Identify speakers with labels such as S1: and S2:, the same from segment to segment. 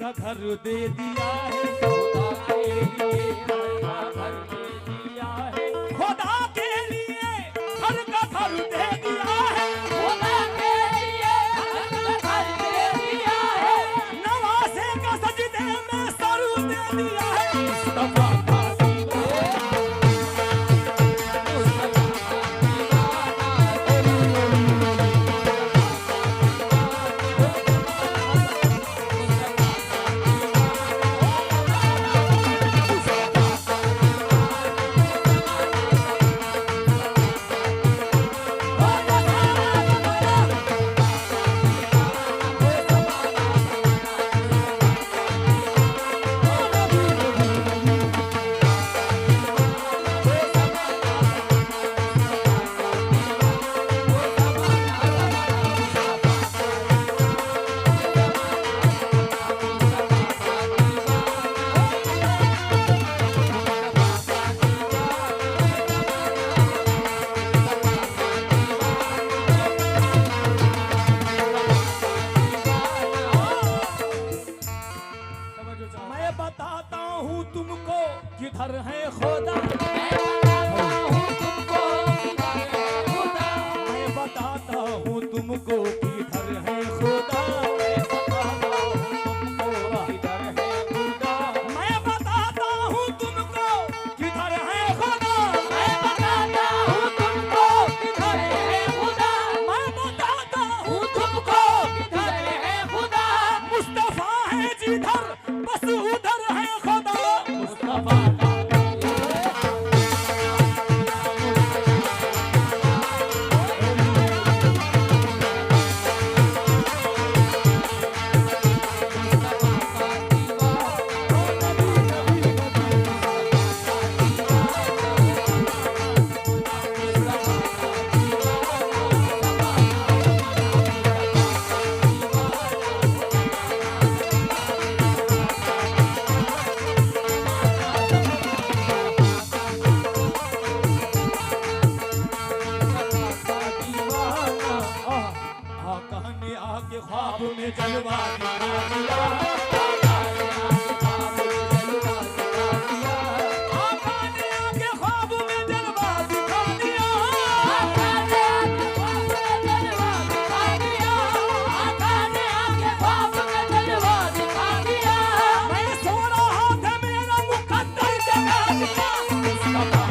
S1: का घर दे दिया है, खुदा के लिए घर का घर दे दिया है, खुदा के लिए घर का घर दे दिया है, खुदा के लिए घर का घर दे दिया है, नवासे का सजदे में सर दे दिया है। मुस्तफा किधर है खुदा, मैं बताता हूँ तुमको किधर है खुदा, मैं बताता हूँ तुमको किधर है खुदा, मैं बताता हूँ तुमको किधर है खुदा, मैं बताता हूँ तुमको किधर है खुदा, मुस्तफा है जिधर बस उधर है खुदा, मुस्तफा आके ख्वाब में जलवा दिखा दिया, आका ने आके ख्वाब में जलवा दिखा दिया, आका ने आके ख्वाब में जलवा दिखा दिया, आका ने आके ख्वाब में जलवा दिखा दिया, मैं सो रहा था मेरा मुकद्दर जगा दिया, मुस्तफा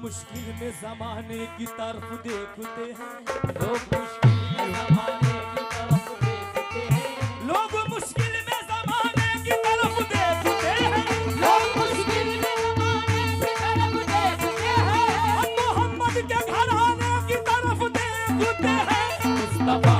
S1: मुश्किल में ज़माने की तरफ देखते हैं, लोग मुश्किल में ज़माने की तरफ देखते हैं, लोग मुश्किल में ज़माने की तरफ देखते हैं, लोग मुश्किल में ज़माने की तरफ देखते हैं, हम मोहम्मद के घराने की तरफ देखते हैं, मुस्तफा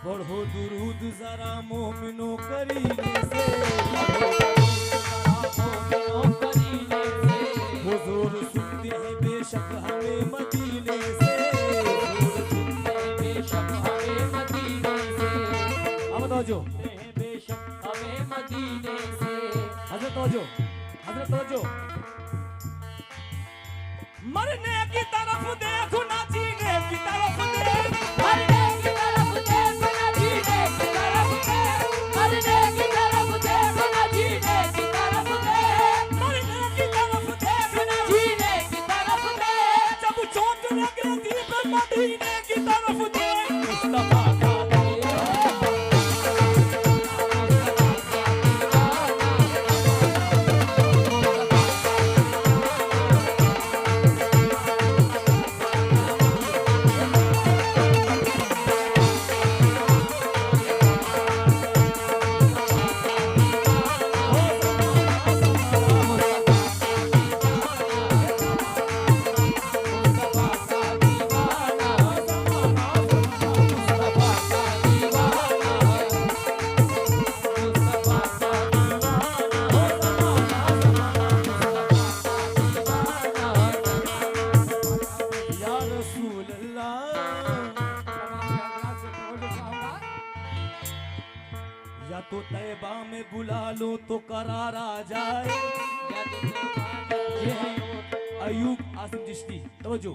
S1: पढ़ो दुरूद जरा मोमिनो करीने से, हुजूर सुनते हैं बेशक हमें मदीने से, हुजूर सुनते हैं बेशक तो जो मरने की तरफ देखो ना जीने की तरफ देख,
S2: मरने की तरफ देखो ना जीने की तरफ देख, मरने की तरफ देखो ना जीने की तरफ देख,
S1: मरने की तरफ देख ना
S2: जीने की तरफ देख।
S1: जब चोट लगे दीप मदीने की तरफ देख। मुस्तफा का या तो तैबा में बुला लो तो करार आ जाए। ये है अयूब आसिम चिश्ती, तवज्जो।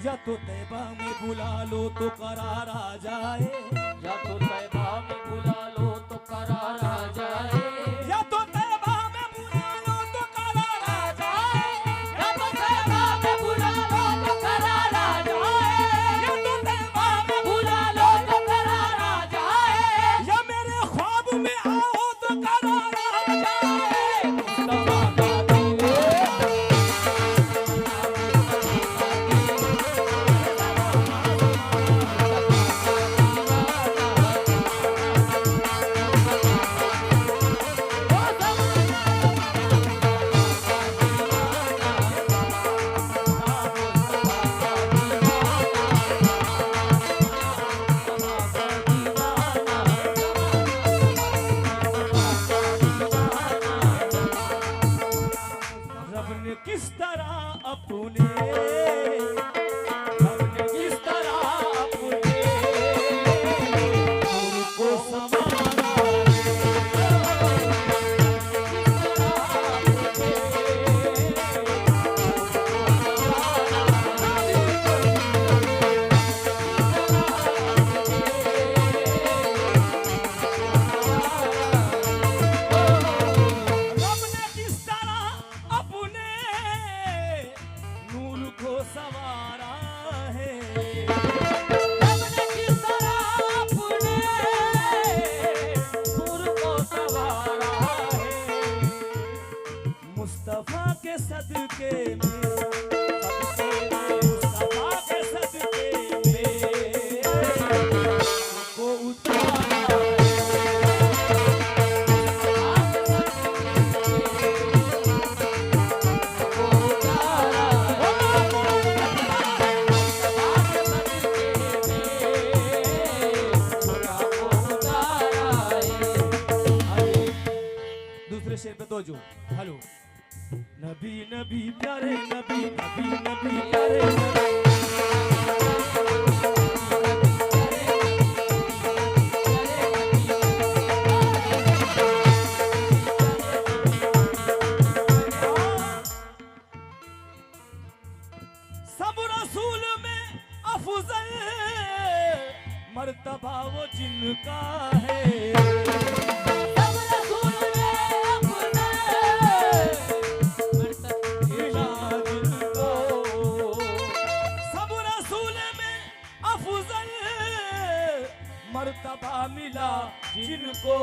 S1: या तो तैबा में बुला लो तो करार आ जाए,
S2: या तो तैबा में बुला लो तो करार आ जाए,
S1: या तो तैबा में बुला लो तो करार आ जाए,
S2: या तो तैबा में बुला लो तो करार आ जाए,
S1: या तो तैबा में
S2: बुला लो तो करार आ जाए,
S1: या मेरे ख्वाब में आओ तो करार आ जाए।
S2: मुस्तफा का दिल
S1: रब ने किस तरह अपने, रब ने किस तरह अपने नूर को संवारा रब ने किस तरह अपने नूर को संवारा है।
S2: रब ने किस तरह अपने नूर को संवारा है।
S1: मुस्तफा के सदके में, मुस्तफा के सदके में को उतारा है। दूसरे शेर पे तो जो हेलो नबी नबी प्यारे नबी नबी नबी प्यारे नबी। सब रसूल में अफजल मर्तबा वो जिनका है।
S2: सब रसूल में अपने
S1: सब रसूल में अफजल मर्तबा मिला जिनको,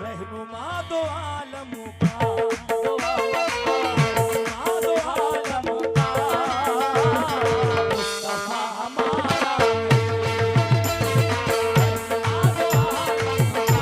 S1: रहनुमा दो आलम का, रहनुमा दो आलम का मुस्तफा हमारा, रहनुमा दो आलम का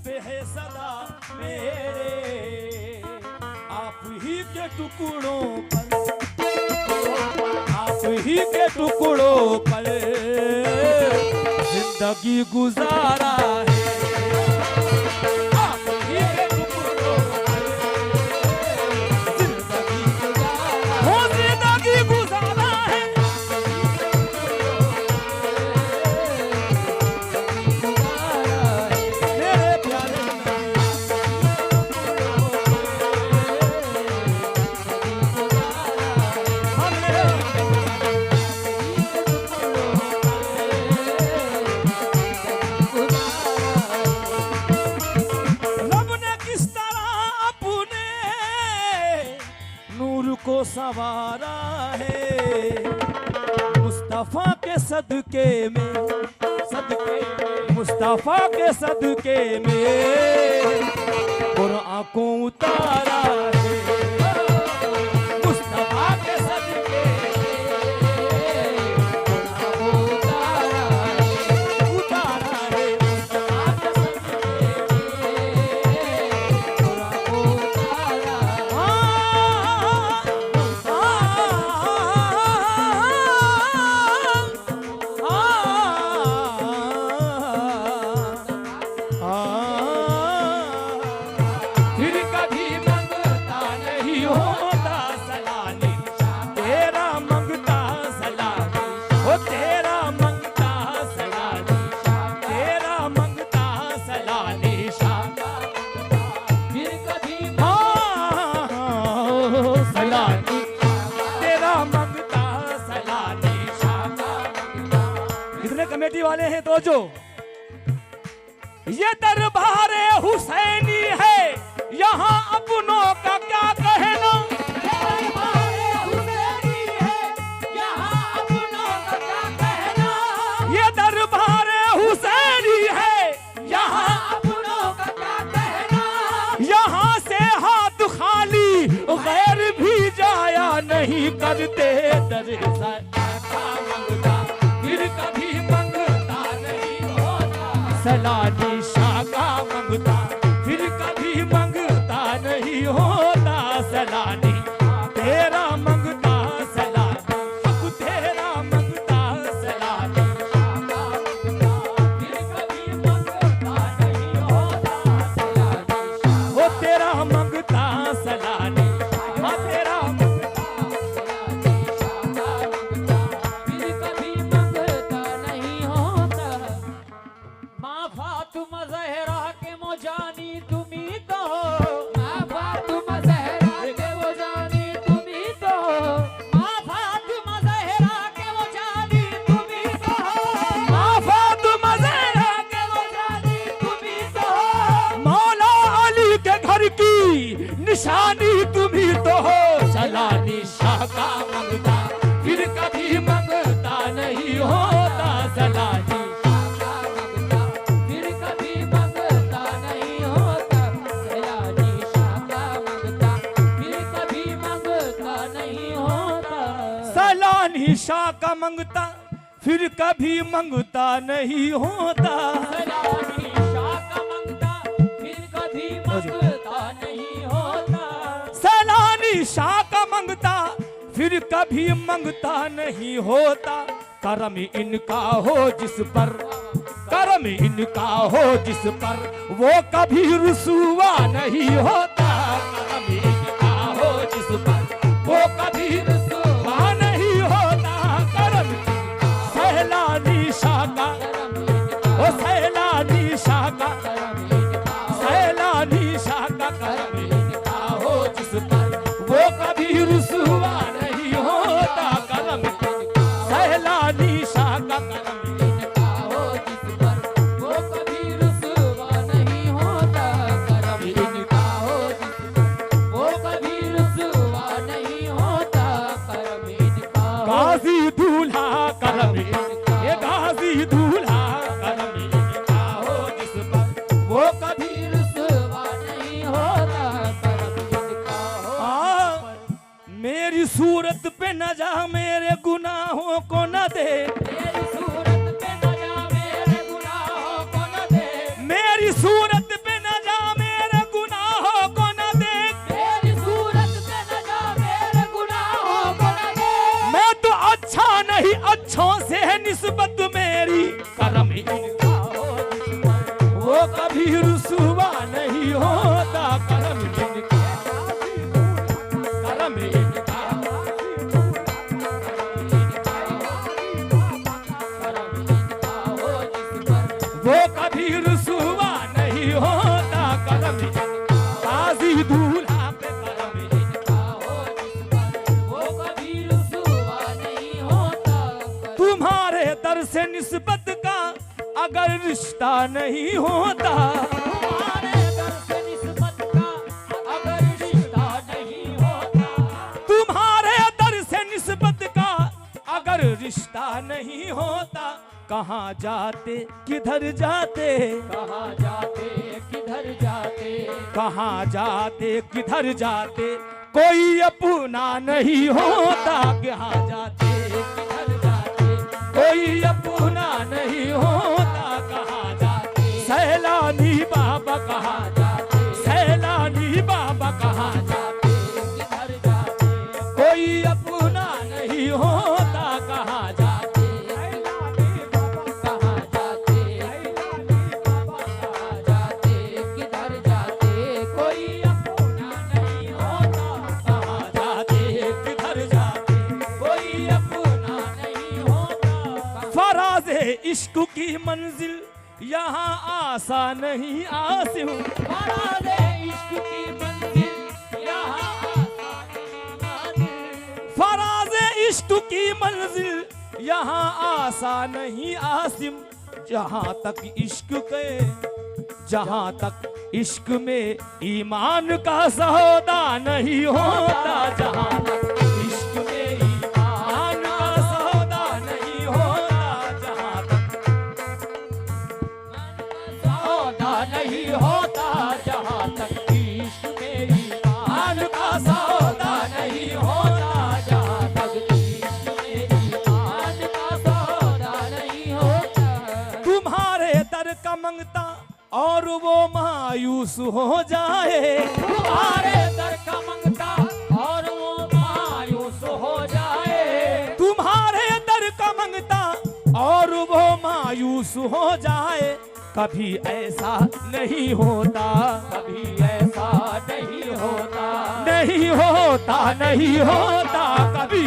S1: पे है सदा मेरे, आप ही के टुकड़ों पर, आप ही के टुकड़ों पर जिंदगी गुजारा है, आप ही के टुकड़ों पर जिंदगी गुजारा, हो जिंदगी गुजारा है, मेरे प्यारे रब ने किस तरह अपने नूर को संवारा है, मुस्तफा के सदके में, मुस्तफा के सदके में कुरान को उतारा है, मुस्तफा के सदके कुरान को उतारा है, उतारा है, मुस्तफा के सदके कुरान को उतारा फिर कभी मंगता नहीं होता सलानी, तेरा मंगता सलानी, ओ तेरा मंगता सलानी, तेरा मंगता सलानी शादा,
S2: फिर कभी
S1: सलानी, तेरा मंगता सलानी शादा। कितने कमेटी वाले हैं तो जो ये दरबार हुसैनी है, यहाँ अपनों का क्या कहना, ये दरबार हुसैनी है, यहाँ यहाँ से हाथ खाली गैर भी जाया नहीं करते, दर का मंगता फिर कभी मंगता नहीं होता, सलानी शाह का मंगता फिर कभी मंगता नहीं होता, सलानी तेरा मंगता सलानी, अब तेरा मंगता सलानी,
S2: फिर कभी मंगता नहीं होता सलानी,
S1: वो तेरा मंगता सलानी, हाँ तेरा
S2: फिर कभी मंगता नहीं होता। माँ फातिमा ज़हरा के मोजानी तुम्ही तो हो, माँ फातिमा ज़हरा के मोजानी तुम्ही तो हो, माँ फातिमा ज़हरा के मोजानी तुम्ही तो हो,
S1: माँ फातिमा ज़हरा
S2: के मोजानी तुम्ही तो हो,
S1: मौला अली के घर की निशानी तुम्ही तो हो, सलानी शाह का मंगता फिर कभी मंगता नहीं होता, सलानी
S2: फिर कभी मंगता नहीं होता, सलानी शाह मंगता फिर कभी मंगता नहीं होता,
S1: सलानी शाह का मंगता फिर कभी मंगता नहीं होता,
S2: सलानी शाह का मंगता फिर कभी मंगता नहीं होता,
S1: सलानी शाह का मंगता फिर कभी मंगता नहीं होता, करम इनका हो जिस पर, करम इनका हो जिस पर वो कभी रुसवा नहीं होता, करम इनका हो जिस पर वो कभी रुसवा नहीं होता, करम सैलानी शाह का, ओ सैलानी शाह का, सैलानी शाह का करम इनका हो जिस पर वो कभी रुसवा नहीं होता, करम सैलानी शाह का करम
S2: इनका हो जिस पर वो कभी रुसवा नहीं होता, करम इनका हो जिस पर वो कभी रुसवा नहीं होता, करम इनका हो
S1: गाजी दूल्हा करम, ये गाजी दूल्हा करम इनका हो जिस पर वो कभी
S2: रुसवा नहीं होता, करम इनका हो
S1: मेरी सूरत पे न जा मेरे गुनाहों को न दे,
S2: तेरी सूरत पे न जा मेरे गुनाहों को न दे,
S1: मेरी सूरत पे न वो कभी रुसवा नहीं होता, करम इनका, करम इनका, वो कभी रुसवा नहीं होता, करम इनका, काजी दूल्हा पे करम इनका,
S2: वो कभी रुसवा नहीं होता।
S1: तुम्हारे दर से निस्बत का अगर रिश्ता नहीं होता,
S2: तुम्हारे दर से निस्बत का अगर रिश्ता नहीं होता,
S1: तुम्हारे दर से निस्बत का अगर रिश्ता नहीं होता, कहाँ जाते किधर जाते,
S2: कहाँ जाते किधर जाते,
S1: कहाँ जाते किधर जाते, कोई अपना नहीं होता, कहाँ जाते
S2: किधर जाते,
S1: कोई अपना नहीं होता, कहाँ जाते सैलानी बाबा, कहाँ
S2: जाते
S1: सैलानी बाबा, कहाँ जाते
S2: किधर जाते,
S1: कोई अपना नहीं होता, कहाँ जाते
S2: कहाँ जाते, कहाँ जाते किधर जाते, कोई अपना नहीं होता,
S1: कहाँ जाते किधर जाते,
S2: कोई अपना नहीं होता।
S1: फराज़े इश्क की मंजिल यहाँ आसा नहीं आसिम,
S2: फराज़े इश्क की मंजिल यहाँ आसान नहीं,
S1: फराज़े इश्क की मंजिल यहाँ आसा नहीं आसिम, जहाँ तक इश्क के, जहाँ तक इश्क में ईमान का सौदा नहीं होता, जहाँ तक इश्क में ईमान का सौदा नहीं होता, जहाँ तक
S2: सौदा नहीं होता, जहाँ तक इश्क में ईमान का सौदा नहीं होता, जहाँ तक इश्क में ईमान का सौदा नहीं होता।
S1: तुम्हारे दर का मंगता और वो मायूस हो जाए,
S2: तुम्हारे दर का मंगता और वो मायूस हो जाए,
S1: तुम्हारे दर का मंगता और वो मायूस हो जाए, कभी ऐसा नहीं होता,
S2: कभी ऐसा नहीं होता,
S1: नहीं होता, नहीं होता, कभी